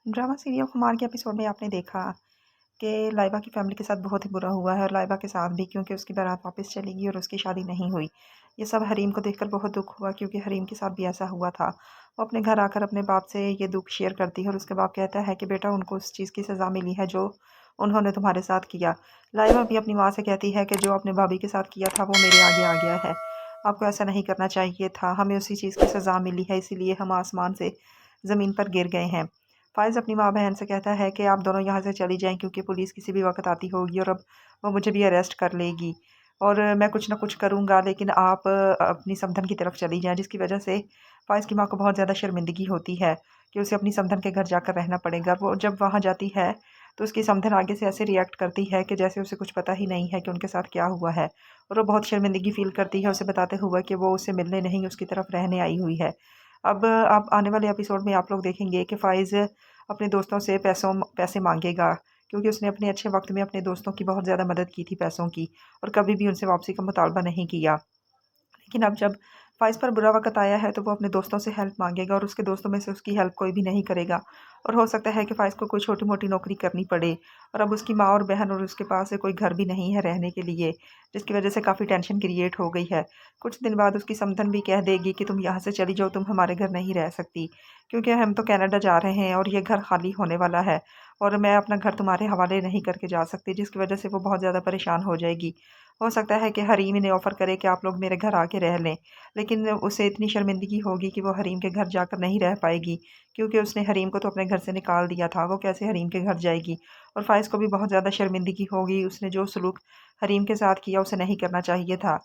Drama serial खुमार के episode में आपने देखा कि लाइबा की फैमिली के साथ बहुत ही बुरा हुआ है और लाइबा के साथ भी, क्योंकि उसकी बारात वापस चली गई और उसकी शादी नहीं हुई। ये सब हरीम को देखकर बहुत दुख हुआ, क्योंकि हरीम के साथ भी ऐसा हुआ था। वो अपने घर आकर अपने बाप से ये दुख शेयर करती है और उसके बाप कहता है कि बेटा, उनको उस चीज़ की सज़ा मिली है जो उन्होंने तुम्हारे साथ किया। लाइबा भी अपनी माँ से कहती है कि जो आपने भाभी के साथ किया था वो मेरे आगे आ गया है। आपको ऐसा नहीं करना चाहिए था, हमें उसी चीज़ की सज़ा मिली है, इसीलिए हम आसमान से ज़मीन पर गिर गए हैं। फ़ाइज़ अपनी माँ-बहन से कहता है कि आप दोनों यहाँ से चली जाएँ, क्योंकि पुलिस किसी भी वक़्त आती होगी और अब वो मुझे भी अरेस्ट कर लेगी और मैं कुछ ना कुछ करूँगा, लेकिन आप अपनी समधन की तरफ चली जाएँ। जिसकी वज़ह से फ़ाइज़ की माँ को बहुत ज़्यादा शर्मिंदगी होती है कि उसे अपनी समधन के घर जाकर रहना पड़ेगा। वो जब वहाँ जाती है तो उसकी समधन आगे से ऐसे रिएक्ट करती है कि जैसे उसे कुछ पता ही नहीं है कि उनके साथ क्या हुआ है, और वो बहुत शर्मिंदगी फ़ील करती है, उसे बताते हुए कि वो उससे मिलने नहीं, उसकी तरफ रहने आई हुई है। अब आप आने वाले एपिसोड में आप लोग देखेंगे कि फ़ाइज़ अपने दोस्तों से पैसे माँगेगा, क्योंकि उसने अपने अच्छे वक़्त में अपने दोस्तों की बहुत ज़्यादा मदद की थी पैसों की, और कभी भी उनसे वापसी का मुतालबा नहीं किया। लेकिन अब जब फ़ाइज़ पर बुरा वक़्त आया है, तो वो अपने दोस्तों से हेल्प माँगेगा और उसके दोस्तों में से उसकी हेल्प कोई भी नहीं करेगा, और हो सकता है कि फ़ाइज़ को कोई छोटी-मोटी नौकरी करनी पड़े, और अब उसकी माँ और बहन और उसके पास कोई घर भी नहीं है रहने के लिए, जिसकी वज़ह से काफ़ी टेंशन क्रिएट हो गई है। कुछ दिन बाद उसकी समधन भी कह देगी कि तुम यहाँ से चली जाओ, तुम हमारे घर नहीं रह सकती, क्योंकि हम तो कनाडा जा रहे हैं और ये घर खाली होने वाला है, और मैं अपना घर तुम्हारे हवाले नहीं करके जा सकती, जिसकी वज़ह से वो बहुत ज़्यादा परेशान हो जाएगी। हो सकता है कि हरीम इन्हें ऑफ़र करे कि आप लोग मेरे घर आके रह लें, लेकिन उसे इतनी शर्मिंदगी होगी कि वो हरीम के घर जाकर नहीं रह पाएगी, क्योंकि उसने हरीम को तो अपने घर से निकाल दिया था, वो कैसे हरीम के घर जाएगी? और फ़ाइज़ को भी बहुत ज़्यादा शर्मिंदगी होगी, उसने जो सलूक हरीम के साथ किया उसे नहीं करना चाहिए था।